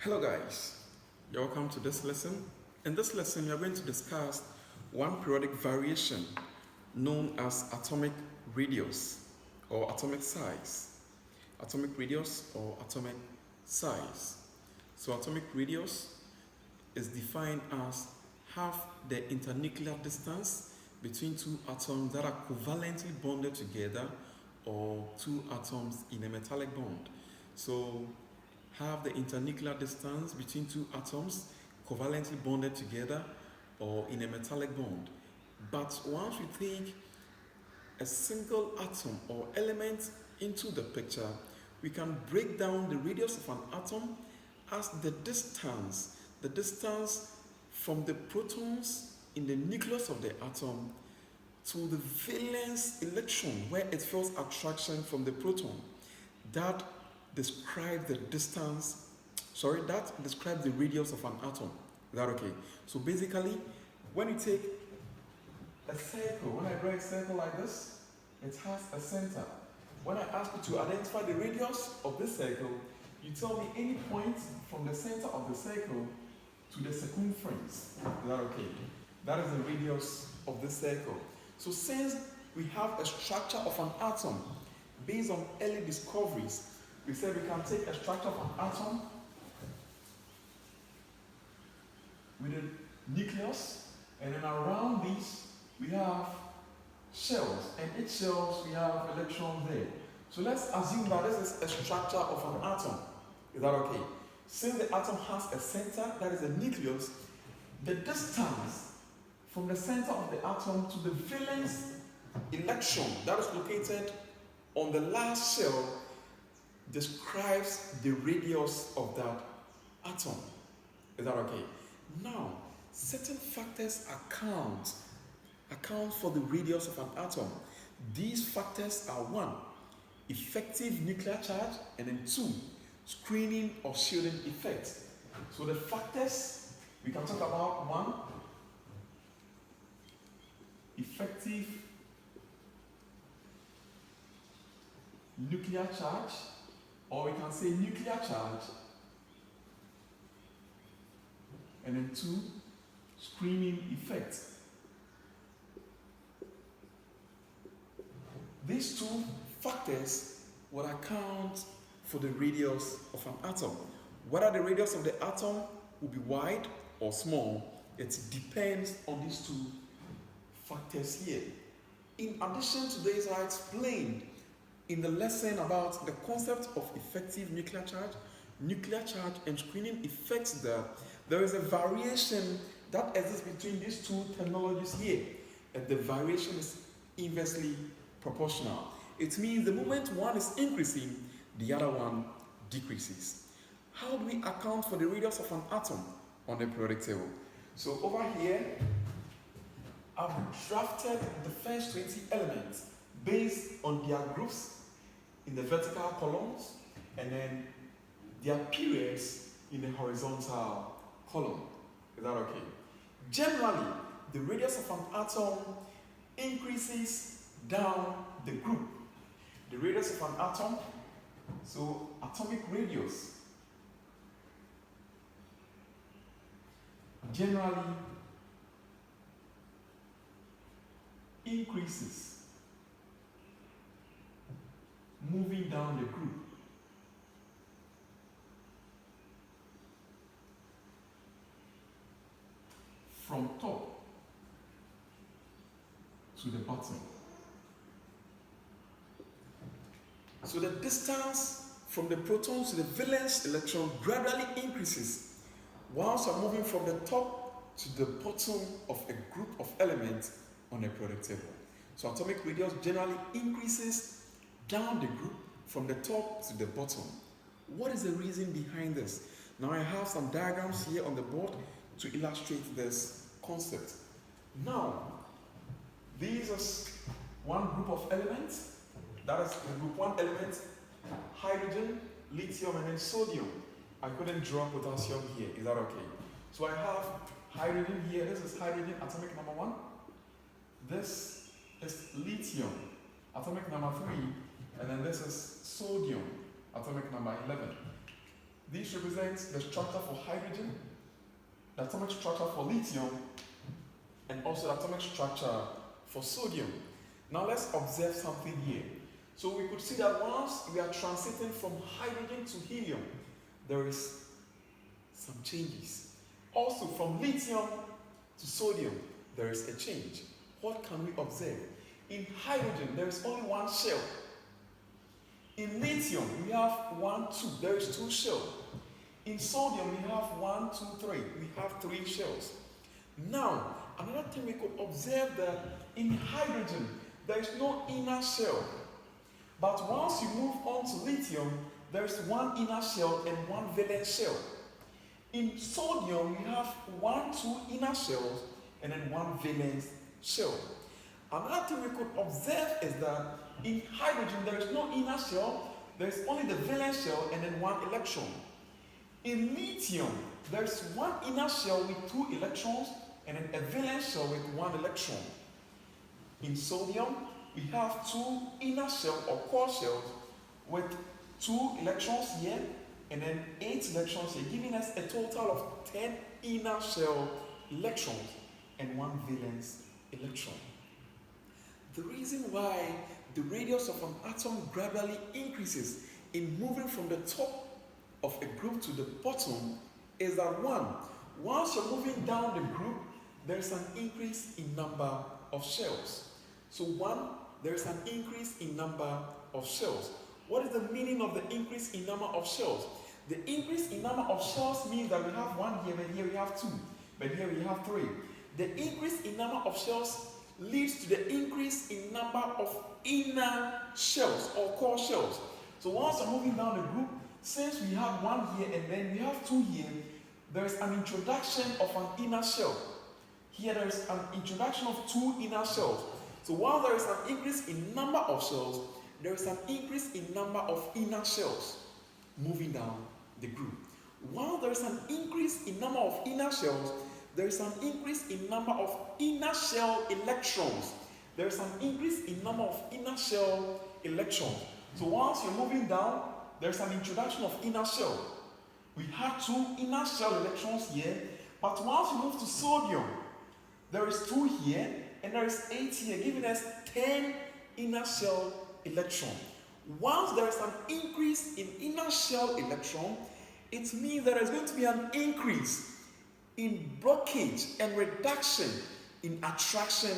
Hello guys, you're welcome to this lesson. In this lesson, we are going to discuss one periodic variation known as atomic radius or atomic size. Atomic radius or atomic size. So atomic radius is defined as half the internuclear distance between two atoms that are covalently bonded together or two atoms in a metallic bond. So have the internuclear distance between two atoms covalently bonded together or in a metallic bond. But once we take a single atom or element into the picture, we can break down the radius of an atom as the distance from the protons in the nucleus of the atom to the valence electron where it feels attraction from the proton. That describes the distance, that describes the radius of an atom. Is that okay? So basically, when you take a circle, when I draw a circle like this, it has a center. When I ask you to identify the radius of this circle, you tell me any point from the center of the circle to the circumference. Is that okay? That is the radius of this circle. So since we have a structure of an atom based on early discoveries, we said we can take a structure of an atom with a nucleus, and then around these we have shells, and each shells we have electrons there. So let's assume that this is a structure of an atom. Is that okay? Since the atom has a center, that is a nucleus, the distance from the center of the atom to the valence electron that is located on the last shell describes the radius of that atom. Is that okay? Now, certain factors account for the radius of an atom. These factors are: one, effective nuclear charge, and then two, screening or shielding effect. So the factors we can talk about: one, effective nuclear charge, or we can say nuclear charge, and then two, screening effect. These two factors will account for the radius of an atom. Whether the radius of the atom will be wide or small, it depends on these two factors here. In addition to this, I explained in the lesson about the concept of effective nuclear charge and screening effects that there is a variation that exists between these two technologies here, and the variation is inversely proportional. It means the moment one is increasing, the other one decreases. How do we account for the radius of an atom on the periodic table? So over here, I've drafted the first 20 elements based on their groups in the vertical columns and then their periods in the horizontal column. Is that okay? Generally, the radius of an atom increases down the group. The radius of an atom, so atomic radius, generally increases moving down the group. From top to the bottom. So the distance from the proton to the valence electron gradually increases whilst we're moving from the top to the bottom of a group of elements on a periodic table. So atomic radius generally increases down the group from the top to the bottom. What is the reason behind this? Now I have some diagrams here on the board to illustrate this concept. Now, this is one group of elements. That is the group 1 element, hydrogen, lithium, and then sodium. I couldn't draw potassium here. Is that okay? So I have hydrogen here. This is hydrogen, atomic number 1. This is lithium, atomic number 3. And then this is sodium, atomic number 11. This represents the structure for hydrogen, the atomic structure for lithium, and also the atomic structure for sodium. Now let's observe something here. So we could see that once we are transiting from hydrogen to helium, there is some changes. Also from lithium to sodium, there is a change. What can we observe? In hydrogen, there is only one shell. In lithium, we have 1, 2. There is 2 shells. In sodium, we have 1, 2, 3. We have 3 shells. Now, another thing we could observe that in hydrogen, there is no inner shell. But once you move on to lithium, there is 1 inner shell and 1 valence shell. In sodium, we have 1, 2 inner shells and then 1 valence shell. Another thing we could observe is that in hydrogen, there is no inner shell, there is only the valence shell and then 1 electron. In lithium, there is 1 inner shell with 2 electrons and then a valence shell with 1 electron. In sodium, we have 2 inner shell or core shells with 2 electrons here and then 8 electrons here, giving us a total of 10 inner shell electrons and 1 valence electron. The reason why the radius of an atom gradually increases in moving from the top of a group to the bottom is that once you're moving down the group, there's an increase in number of shells. So there's an increase in number of shells. What is the meaning of the increase in number of shells? The increase in number of shells means that we have 1 here, but here we have 2, but here we have 3. The increase in number of shells leads to the increase in number of inner shells or core shells. So once you're moving down the group, since we have 1 here and then we have 2 here, there is an introduction of an inner shell. Here there is an introduction of 2 inner shells. So while there is an increase in number of shells, there is an increase in number of inner shells moving down the group. While there is an increase in number of inner shells, there is an increase in number of inner shell electrons. There is an increase in number of inner shell electrons. So once you're moving down, there's an introduction of inner shell. We have 2 inner shell electrons here, but once you move to sodium, there is 2 here and there is 8 here, giving us 10 inner shell electrons. Once there is an increase in inner shell electron, it means there is going to be an increase in blockage and reduction in attraction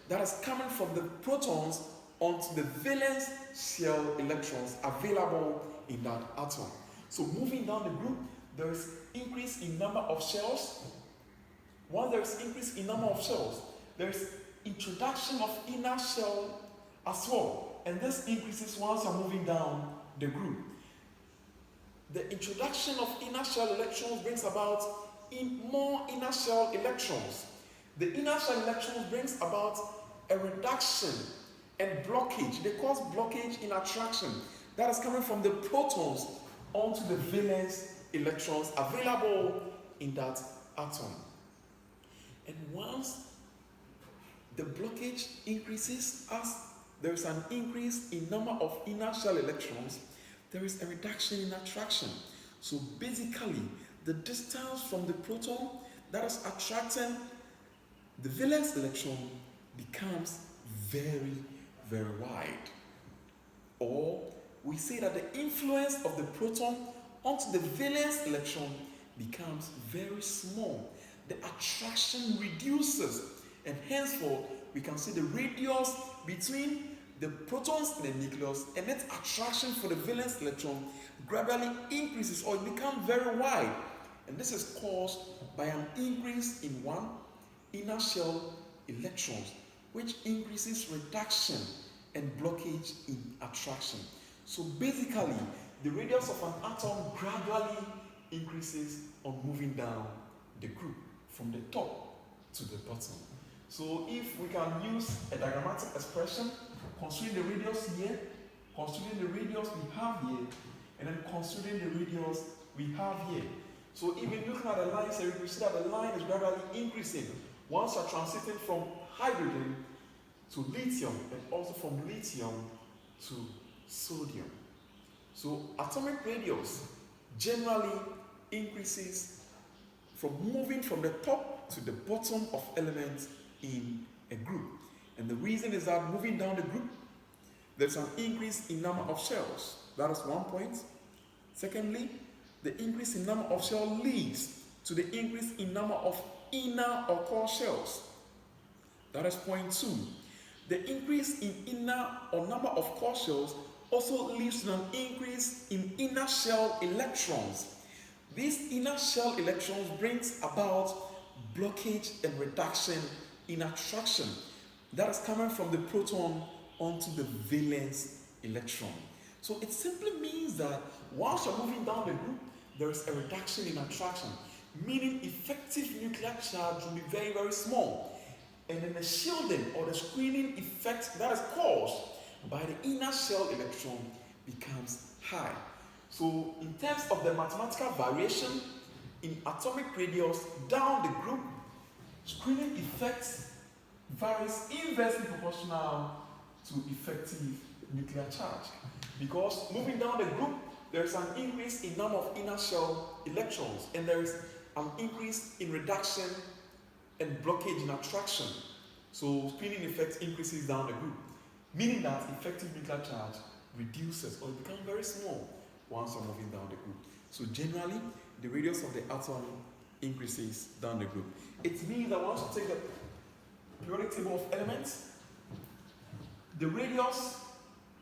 that is coming from the protons onto the valence shell electrons available in that atom. So moving down the group, there is increase in number of shells. Once there is increase in number of shells, there is introduction of inner shell as well. And this increases once you're moving down the group. The introduction of inner shell electrons brings about more inner shell electrons. The inner shell electrons brings about a reduction and blockage. They cause blockage in attraction that is coming from the protons onto the valence electrons available in that atom. And once the blockage increases as there is an increase in number of inner shell electrons, there is a reduction in attraction. So basically, the distance from the proton that is attracting the valence electron becomes very, very wide. Or we say that the influence of the proton onto the valence electron becomes very small. The attraction reduces, and henceforth we can see the radius between the protons in the nucleus and its attraction for the valence electron gradually increases or it becomes very wide. And this is caused by an increase in one inner shell electrons, which increases reduction and blockage in attraction. So basically, the radius of an atom gradually increases on moving down the group from the top to the bottom. So if we can use a diagrammatic expression, considering the radius here, considering the radius we have here, and then considering the radius we have here. So even looking at the lines here, we see that the line is gradually increasing once you're transiting from hydrogen to lithium and also from lithium to sodium. So atomic radius generally increases from moving from the top to the bottom of elements in a group. And the reason is that moving down the group, there's an increase in number of shells. That is one point. Secondly, the increase in number of shells leads to the increase in number of inner or core shells. That is point 2. The increase in inner or number of core shells also leads to an increase in inner shell electrons. These inner shell electrons brings about blockage and reduction in attraction that is coming from the proton onto the valence electron. So it simply means that once you're moving down the group, there is a reduction in attraction, meaning effective nuclear charge will be very, very small. And then the shielding or the screening effect that is caused by the inner shell electron becomes high. So in terms of the mathematical variation in atomic radius down the group, screening effects varies inversely proportional to effective nuclear charge. Because moving down the group, there is an increase in number of inner shell electrons, and there is an increase in reduction and blockage in attraction. So screening effect increases down the group, meaning that effective nuclear charge reduces or becomes very small once you're moving down the group. So generally, the radius of the atom increases down the group. It means that once you take the periodic table of elements, the radius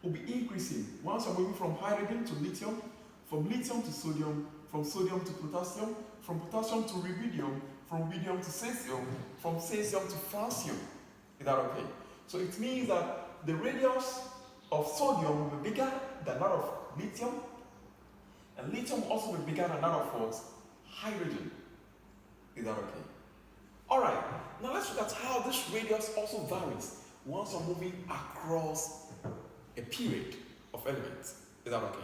will be increasing once you're moving from hydrogen to lithium, from lithium to sodium, from sodium to potassium, from potassium to rubidium, from rubidium to cesium, from cesium to francium. Is that okay? So it means that the radius of sodium will be bigger than that of lithium, and lithium will also be bigger than that of what? Hydrogen. Is that okay? Alright, now let's look at how this radius also varies once you're moving across a period of elements. Is that okay?